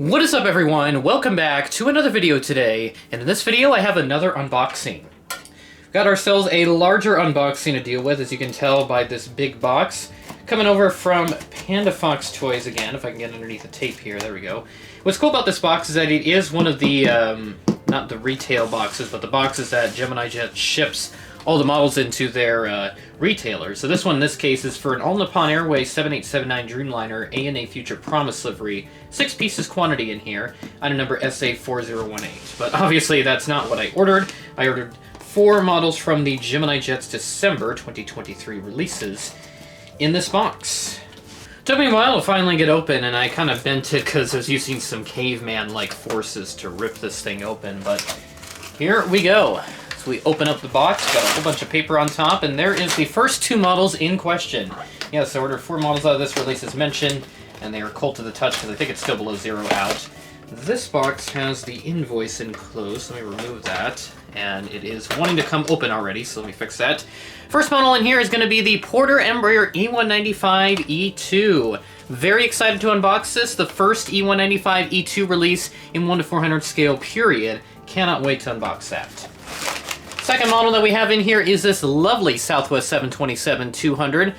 What is up, everyone? Welcome back to another video today, and in this video I have another unboxing. We've got ourselves a larger unboxing to deal with, as you can tell by this big box. Coming over from Panda Fox Toys again, if I can get underneath the tape here, there we go. What's cool about this box is that it is one of the, not the retail boxes, but the boxes that Gemini Jets ships all the models into their retailers. So this one, in this case, is for an All Nippon Airways 7879 Dreamliner ANA Future Promise livery. 6 pieces quantity in here, item number SA4018. But obviously that's not what I ordered. I ordered 4 models from the Gemini Jets December 2023 releases in this box. Took me a while to finally get open, and I kind of bent it because I was using some caveman-like forces to rip this thing open, but here we go. So we open up the box, got a whole bunch of paper on top, and there is the first 2 models in question. Yes, I ordered 4 models out of this release as mentioned, and they are cold to the touch because I think it's still below 0 out. This box has the invoice enclosed. Let me remove that. And it is wanting to come open already, so let me fix that. First model in here is going to be the Porter Embraer E195 E2. Very excited to unbox this. The first E195 E2 release in 1 to 400 scale, period. Cannot wait to unbox that. Second model that we have in here is this lovely Southwest 727-200.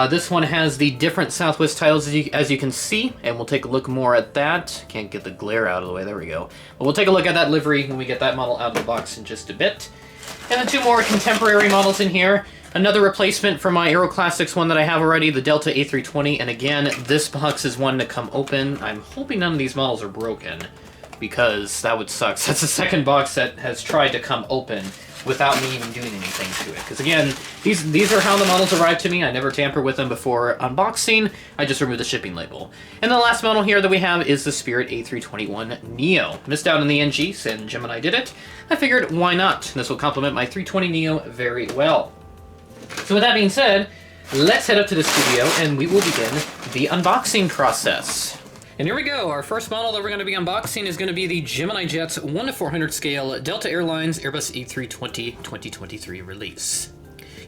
This one has the different Southwest titles as you can see, and we'll take a look more at that. Can't get the glare out of the way, there we go. But we'll take a look at that livery when we get that model out of the box in just a bit. And then 2 more contemporary models in here. Another replacement for my Aero Classics one that I have already, the Delta A320, and again, this box is one to come open. I'm hoping none of these models are broken, because that would suck. That's the second box that has tried to come open without me even doing anything to it. Because again, these are how the models arrived to me. I never tamper with them before unboxing. I just remove the shipping label. And the last model here that we have is the Spirit A321 NEO. Missed out on the NGs, and Gemini did it. I figured, why not? This will complement my 320 NEO very well. So with that being said, let's head up to the studio and we will begin the unboxing process. And here we go. Our first model that we're going to be unboxing is going to be the Gemini Jets 1 to 400 scale Delta Airlines Airbus A320 2023 release.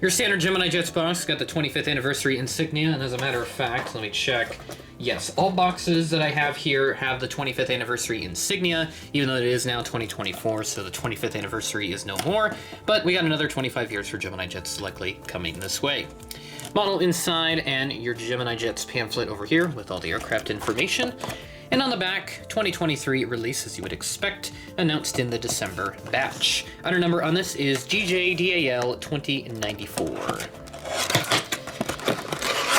Your standard Gemini Jets box got the 25th anniversary insignia, and as a matter of fact, let me check. Yes, all boxes that I have here have the 25th anniversary insignia, even though it is now 2024, so the 25th anniversary is no more, but we got another 25 years for Gemini Jets likely coming this way. Model inside, and your Gemini Jets pamphlet over here with all the aircraft information. And on the back, 2023 release, as you would expect, announced in the December batch. Item number on this is GJDAL 2094.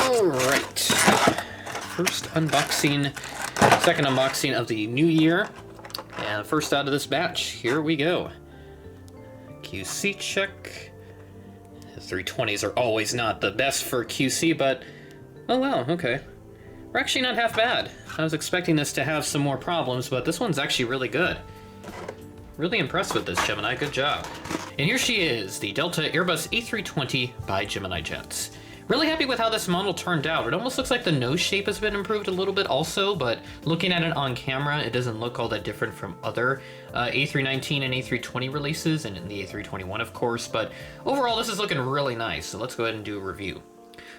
Alright. First unboxing, second unboxing of the new year. And first out of this batch, here we go. QC check. 320s are always not the best for QC, but oh wow, okay. We're actually not half bad. I was expecting this to have some more problems, but this one's actually really good. Really impressed with this, Gemini, good job. And here she is, the Delta Airbus A320 by Gemini Jets. Really happy with how this model turned out. It almost looks like the nose shape has been improved a little bit also, but looking at it on camera, it doesn't look all that different from other A319 and A320 releases, and the A321 of course, but overall this is looking really nice, so let's go ahead and do a review.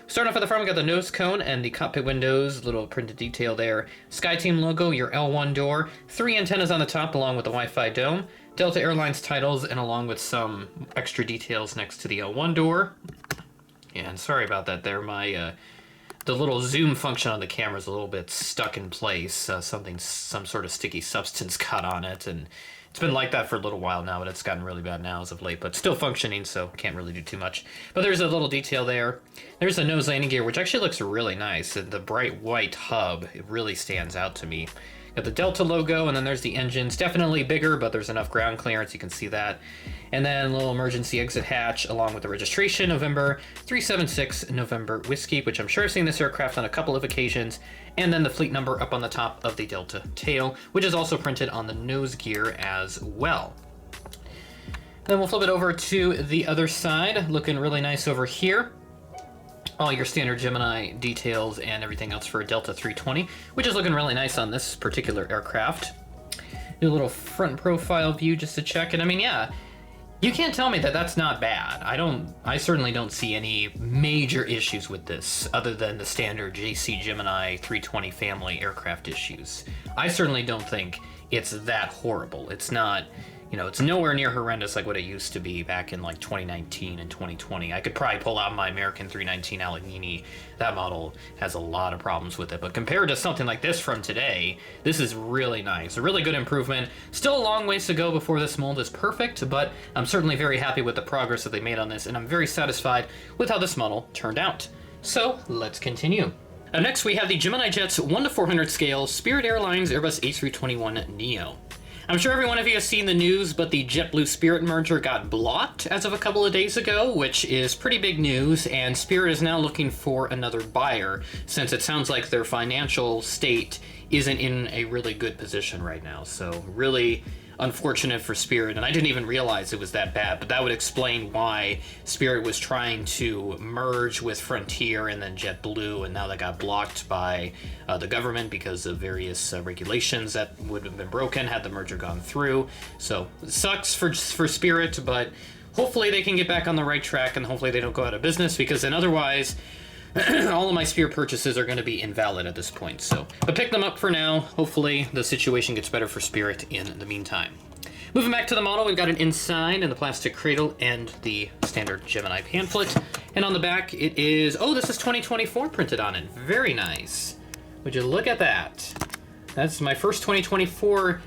Starting off at the front, we got the nose cone and the cockpit windows, little printed detail there. SkyTeam logo, your L1 door, 3 antennas on the top along with the Wi-Fi dome, Delta Airlines titles, and along with some extra details next to the L1 door. And sorry about that there, the little zoom function on the camera is a little bit stuck in place. Some sort of sticky substance got on it, and it's been like that for a little while now, but it's gotten really bad now as of late, but still functioning, so can't really do too much. But there's a little detail there. There's a nose landing gear, which actually looks really nice. The bright white hub, it really stands out to me. Got the Delta logo, and then there's the engines. Definitely bigger, but there's enough ground clearance, you can see that. And then a little emergency exit hatch, along with the registration, November 376 November Whiskey, which I'm sure I've seen this aircraft on a couple of occasions. And then the fleet number up on the top of the Delta tail, which is also printed on the nose gear as well. Then we'll flip it over to the other side, looking really nice over here. All your standard Gemini details and everything else for a Delta 320, which is looking really nice on this particular aircraft. Do a little front profile view just to check, and I mean, yeah, You can't tell me that that's not bad. I certainly don't see any major issues with this, other than the standard JC Gemini 320 family aircraft issues. I certainly don't think it's that horrible. It's not, you know, it's nowhere near horrendous like what it used to be back in like 2019 and 2020. I could probably pull out my American 319 Allegheny. That model has a lot of problems with it, but compared to something like this from today, this is really nice. A really good improvement. Still a long ways to go before this mold is perfect, but I'm certainly very happy with the progress that they made on this, and I'm very satisfied with how this model turned out. So let's continue. Next, we have the Gemini Jets 1:400 scale Spirit Airlines Airbus A321 NEO. I'm sure every one of you has seen the news, but the JetBlue Spirit merger got blocked as of a couple of days ago, which is pretty big news, and Spirit is now looking for another buyer, since it sounds like their financial state isn't in a really good position right now. So really unfortunate for Spirit, and I didn't even realize it was that bad, but that would explain why Spirit was trying to merge with Frontier and then JetBlue, and now that got blocked by the government because of various regulations that would have been broken had the merger gone through. So it sucks for Spirit, but hopefully they can get back on the right track, and hopefully they don't go out of business, because then otherwise all of my Spirit purchases are going to be invalid at this point. So, but pick them up for now. Hopefully the situation gets better for Spirit in the meantime. Moving back to the model, we've got an inside and the plastic cradle and the standard Gemini pamphlet. And on the back it is, oh, this is 2024 printed on it. Very nice. Would you look at that? That's my first 2024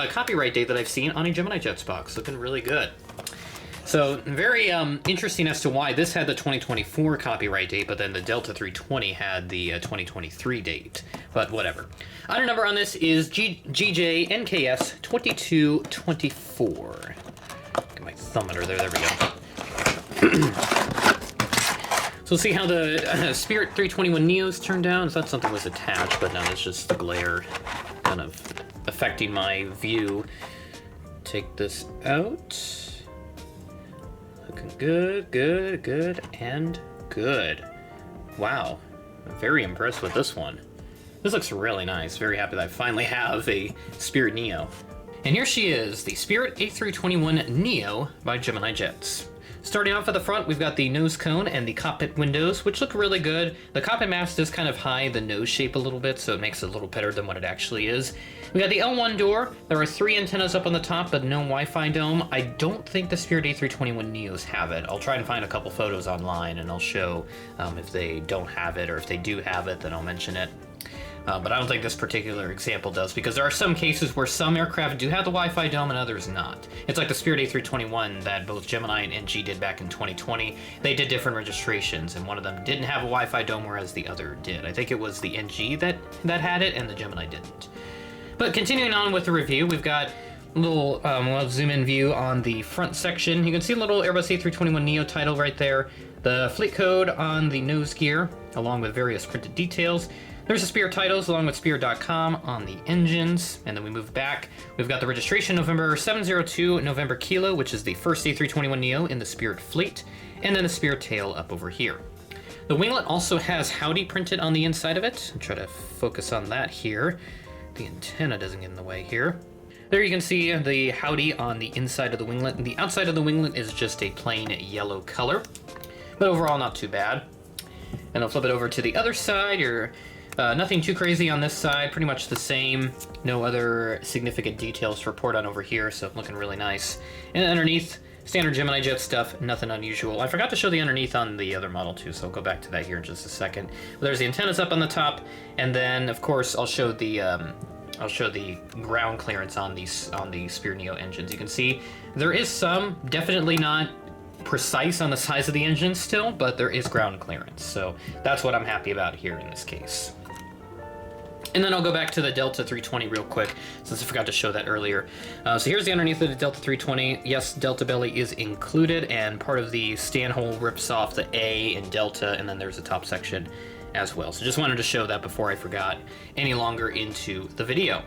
copyright date that I've seen on a Gemini Jets box. Looking really good. So very interesting as to why this had the 2024 copyright date, but then the Delta 320 had the 2023 date. But whatever. Item number on this is GJNKS 2224. Get my thumb under there. There we go. So we'll see how the Spirit 321 NEOs turned out. I thought something was attached, but no, it's just the glare kind of affecting my view. Take this out. Looking good, good, good, and good. Wow, I'm very impressed with this one. This looks really nice. Very happy that I finally have a Spirit NEO. And here she is, the Spirit A321 NEO by Gemini Jets. Starting off at the front, we've got the nose cone and the cockpit windows, which look really good. The cockpit mast is kind of high the nose shape a little bit, so it makes it a little better than what it actually is. We got the L1 door. There are 3 antennas up on the top, but no Wi-Fi dome. I don't think the Spirit A321 NEOs have it. I'll try and find a couple photos online, and I'll show if they don't have it, or if they do have it, then I'll mention it. But I don't think this particular example does, because there are some cases where some aircraft do have the Wi-Fi dome and others not. It's like the Spirit A321 that both Gemini and NG did back in 2020. They did different registrations, and one of them didn't have a Wi-Fi dome, whereas the other did. I think it was the NG that had it, and the Gemini didn't. But continuing on with the review, we've got a little zoom in view on the front section. You can see a little Airbus A321 NEO title right there. The fleet code on the nose gear, along with various printed details. There's the Spirit titles along with Spirit.com on the engines. And then we move back. We've got the registration November 702 November Kilo, which is the first A321 NEO in the Spirit fleet. And then the Spirit tail up over here. The winglet also has Howdy printed on the inside of it. I'll try to focus on that here. The antenna doesn't get in the way here. There you can see the Howdy on the inside of the winglet. And the outside of the winglet is just a plain yellow color. But overall, not too bad. And I'll flip it over to the other side. Nothing too crazy on this side, pretty much the same. No other significant details to report on over here, so looking really nice. And underneath, standard Gemini Jet stuff, nothing unusual. I forgot to show the underneath on the other model too, so I'll go back to that here in just a second. But there's the antennas up on the top, and then of course I'll show the ground clearance on the Spirit NEO engines. You can see there is some, definitely not precise on the size of the engine still, but there is ground clearance, so that's what I'm happy about here in this case. And then I'll go back to the Delta 320 real quick, since I forgot to show that earlier. So here's the underneath of the Delta 320. Yes, Delta belly is included, and part of the stand hole rips off the A in Delta, and then there's a top section as well. So just wanted to show that before I forgot any longer into the video.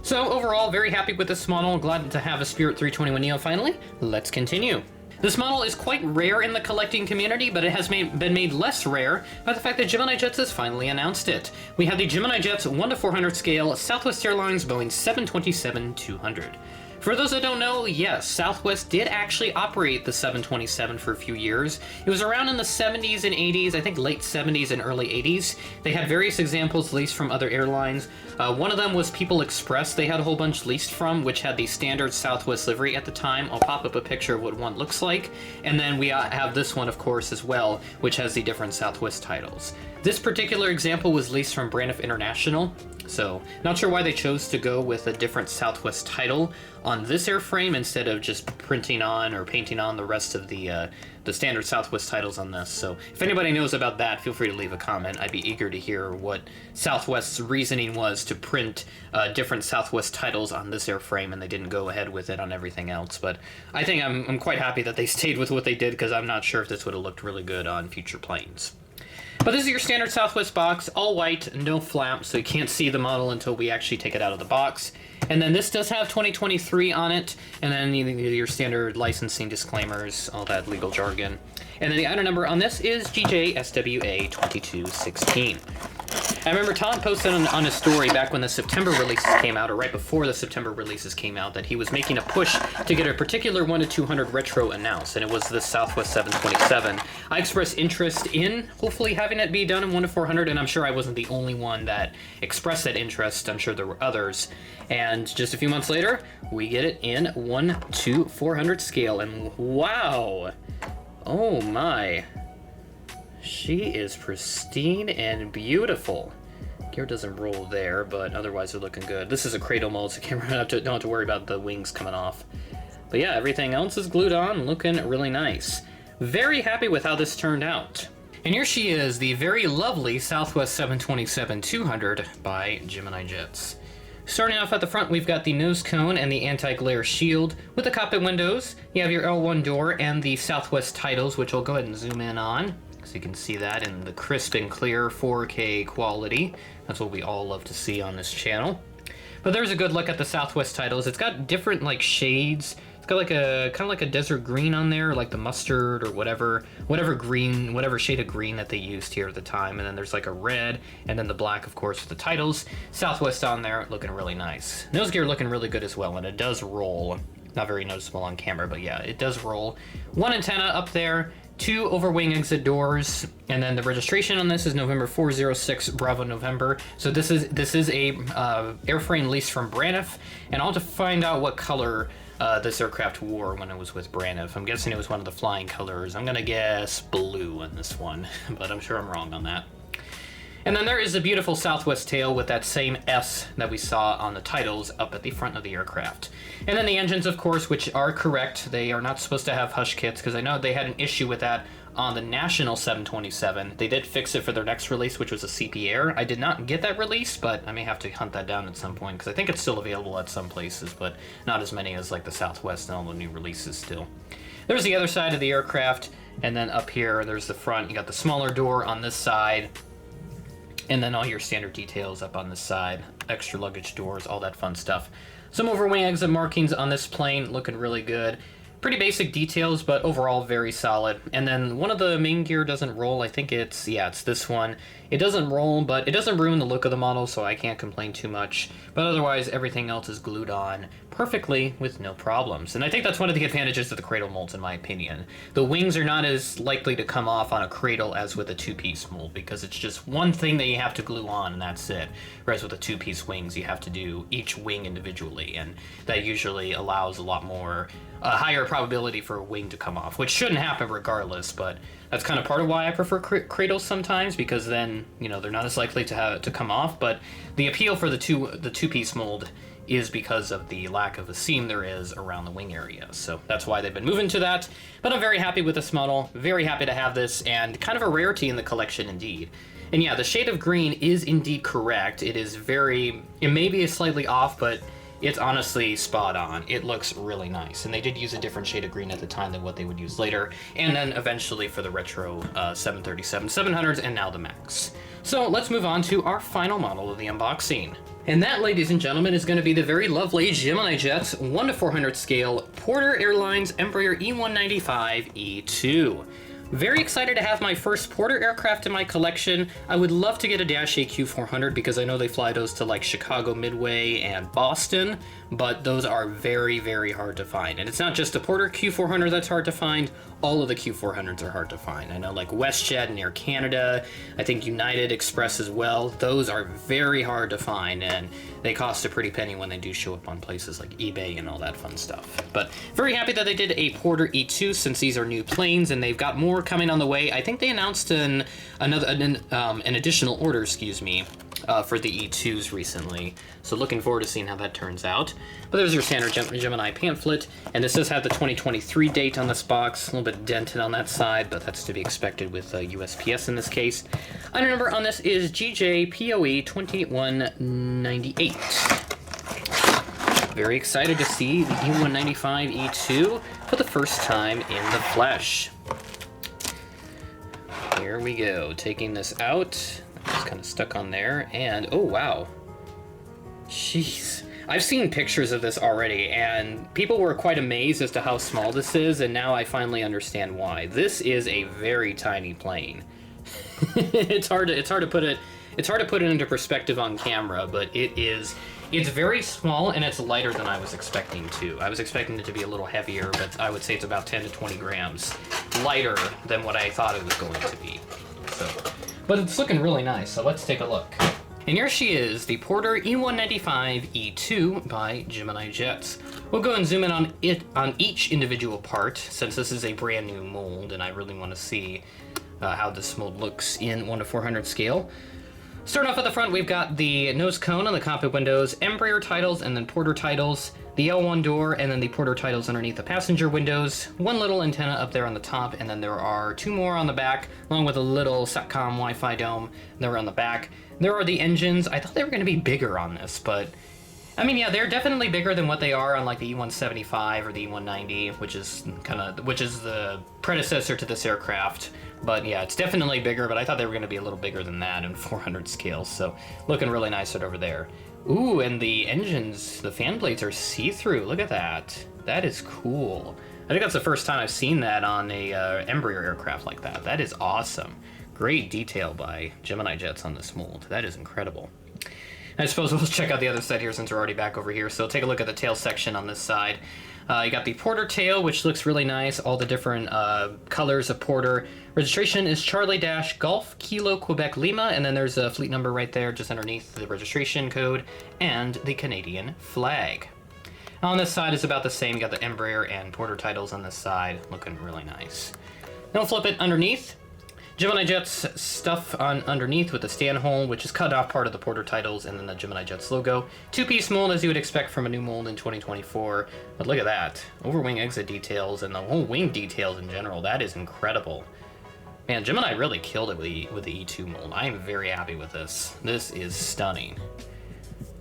So overall, very happy with this model. Glad to have a Spirit 321 NEO finally. Let's continue. This model is quite rare in the collecting community, but it has been made less rare by the fact that Gemini Jets has finally announced it. We have the Gemini Jets 1:400 scale Southwest Airlines Boeing 727-200. For those that don't know, yes, Southwest did actually operate the 727 for a few years. It was around in the 70s and 80s, I think late 70s and early 80s. They had various examples leased from other airlines. One of them was People Express. They had a whole bunch leased from, which had the standard Southwest livery at the time. I'll pop up a picture of what one looks like. And then we have this one, of course, as well, which has the different Southwest titles. This particular example was leased from Braniff International. So, not sure why they chose to go with a different Southwest title on this airframe instead of just printing on or painting on the rest of the standard Southwest titles on this. So, if anybody knows about that, feel free to leave a comment. I'd be eager to hear what Southwest's reasoning was to print different Southwest titles on this airframe, and they didn't go ahead with it on everything else. But I think I'm quite happy that they stayed with what they did, because I'm not sure if this would have looked really good on future planes. But this is your standard Southwest box, all white, no flaps, so you can't see the model until we actually take it out of the box. And then this does have 2023 on it, and then your standard licensing disclaimers, all that legal jargon. And then the item number on this is GJSWA2216. I remember Tom posted on his story back when the September releases came out, or right before the September releases came out, that he was making a push to get a particular 1-200 retro announced, and it was the Southwest 727. I expressed interest in hopefully having it be done in 1-400, and I'm sure I wasn't the only one that expressed that interest. I'm sure there were others. And just a few months later, we get it in 1-400 scale, and wow! Oh my. She is pristine and beautiful. Gear doesn't roll there, but otherwise they're looking good. This is a cradle mold, so don't have to worry about the wings coming off. But yeah, everything else is glued on, looking really nice. Very happy with how this turned out. And here she is, the very lovely Southwest 727-200 by Gemini Jets. Starting off at the front, we've got the nose cone and the anti-glare shield. With the cockpit windows, you have your L1 door and the Southwest titles, which I'll go ahead and zoom in on, so you can see that in the crisp and clear 4K quality. That's what we all love to see on this channel. But there's a good look at the Southwest titles. It's got different like shades. It's got like a kind of like a desert green on there, like the mustard or whatever green, whatever shade of green that they used here at the time. And then there's like a red, and then the black, of course, with the titles. Southwest on there, looking really nice. Nose gear looking really good as well, and it does roll. Not very noticeable on camera, but yeah, it does roll. One antenna up there. 2 overwing exit doors, and then the registration on this is November 406 Bravo November. So this is a airframe leased from Braniff, and I'll have to find out what color this aircraft wore when it was with Braniff. I'm guessing it was one of the flying colors. I'm gonna guess blue in this one, but I'm sure I'm wrong on that. And then there is a beautiful Southwest tail with that same S that we saw on the titles up at the front of the aircraft. And then the engines, of course, which are correct. They are not supposed to have hush kits, because I know they had an issue with that on the National 727. They did fix it for their next release, which was a CP Air. I did not get that release, but I may have to hunt that down at some point, because I think it's still available at some places, but not as many as like the Southwest and all the new releases still. There's the other side of the aircraft, and then up here, there's the front. You got the smaller door on this side, and then all your standard details up on this side, extra luggage doors, all that fun stuff. Some overwing exit markings on this plane, looking really good. Pretty basic details, but overall very solid. And then one of the main gear doesn't roll. I think it's this one. It doesn't roll, but it doesn't ruin the look of the model, so I can't complain too much. But otherwise, everything else is glued on perfectly with no problems. And I think that's one of the advantages of the cradle molds, in my opinion. The wings are not as likely to come off on a cradle as with a two-piece mold, because it's just one thing that you have to glue on, and that's it. Whereas with the two-piece wings, you have to do each wing individually, and that usually allows a lot more higher probability for a wing to come off, which shouldn't happen regardless, but that's kind of part of why I prefer cradles sometimes, because then, you know, they're not as likely to come off. But the appeal for the two-piece mold is because of the lack of a seam there is around the wing area. So that's why they've been moving to that. But I'm very happy with this model, very happy to have this, and kind of a rarity in the collection indeed. And yeah, the shade of green is indeed correct. It may be slightly off, but it's honestly spot on. It looks really nice. And they did use a different shade of green at the time than what they would use later. And then eventually for the retro 737, 700s, and now the MAX. So let's move on to our final model of the unboxing. And that, ladies and gentlemen, is going to be the very lovely Gemini Jets 1-400 scale Porter Airlines Embraer E195 E2. Very excited to have my first Porter aircraft in my collection. I would love to get a Dash AQ400 because I know they fly those to like Chicago Midway and Boston, but those are very, very hard to find. And it's not just the Porter Q400 that's hard to find, all of the Q400s are hard to find. I know like WestJet and Air Canada, I think United Express as well, those are very hard to find, and they cost a pretty penny when they do show up on places like eBay and all that fun stuff. But very happy that they did a Porter E2 since these are new planes, and they've got more coming on the way. I think they announced an additional order, for the E2s recently. So looking forward to seeing how that turns out. But there's your standard Gemini pamphlet, and this does have the 2023 date on this box, a little bit dented on that side, but that's to be expected with USPS in this case. Item number on this is GJPOE 2198. Very excited to see the E195 E2 for the first time in the flesh. Here we go, taking this out. It's kind of stuck on there, and oh wow. Jeez. I've seen pictures of this already, and people were quite amazed as to how small this is, and now I finally understand why. This is a very tiny plane. It's hard to put it into perspective on camera, but it's very small and it's lighter than I was expecting to. I was expecting it to be a little heavier, but I would say it's about 10 to 20 grams lighter than what I thought it was going to be. So, but it's looking really nice, so let's take a look. And here she is, the Porter E195 E2 by Gemini Jets. We'll go and zoom in on each individual part, since this is a brand new mold, and I really want to see how this mold looks in 1 to 400 scale. Starting off at the front, we've got the nose cone on the cockpit windows, Embraer titles, and then Porter titles, the L1 door, and then the Porter titles underneath the passenger windows, one little antenna up there on the top, and then there are two more on the back, along with a little SATCOM Wi-Fi dome there on the back. There are the engines. I thought they were going to be bigger on this, but I mean, yeah, they're definitely bigger than what they are on like the E175 or the E190, which is the predecessor to this aircraft. But yeah, it's definitely bigger, but I thought they were going to be a little bigger than that in 400 scale, so looking really nice right over there. Ooh, and the engines, the fan blades are see-through. Look at that. That is cool. I think that's the first time I've seen that on a Embraer aircraft like that. That is awesome. Great detail by Gemini Jets on this mold. That is incredible. I suppose we'll check out the other side here since we're already back over here. So take a look at the tail section on this side. You got the Porter tail, which looks really nice. All the different colors of Porter. Registration is Charlie-Golf Kilo Quebec Lima, and then there's a fleet number right there just underneath the registration code and the Canadian flag. On this side is about the same. You got the Embraer and Porter titles on this side, looking really nice. Then we'll flip it underneath. Gemini Jets stuff on underneath with the stand hole, which is cut off part of the Porter titles, and then the Gemini Jets logo. Two-piece mold, as you would expect from a new mold in 2024. But look at that. Overwing exit details and the whole wing details in general. That is incredible. Man, Gemini really killed it with the E2 mold. I am very happy with this. This is stunning.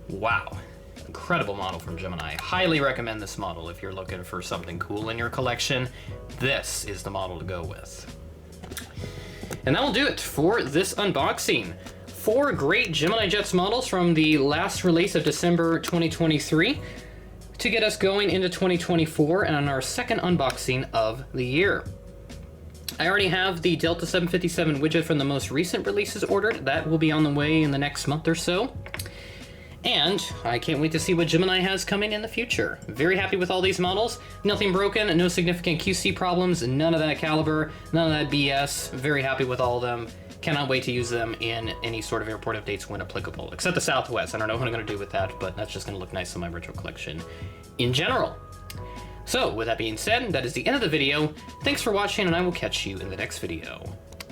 Wow. Incredible model from Gemini. Highly recommend this model if you're looking for something cool in your collection. This is the model to go with. And that will do it for this unboxing. 4 great Gemini Jets models from the last release of December 2023 to get us going into 2024 and on our second unboxing of the year. I already have the Delta 757 widget from the most recent releases ordered. That will be on the way in the next month or so. And I can't wait to see what Gemini has coming in the future. Very happy with all these models. Nothing broken, no significant QC problems, none of that caliber, none of that BS. Very happy with all of them. Cannot wait to use them in any sort of airport updates when applicable, except the Southwest. I don't know what I'm going to do with that, but that's just going to look nice in my retro collection in general. So, with that being said, that is the end of the video. Thanks for watching, and I will catch you in the next video.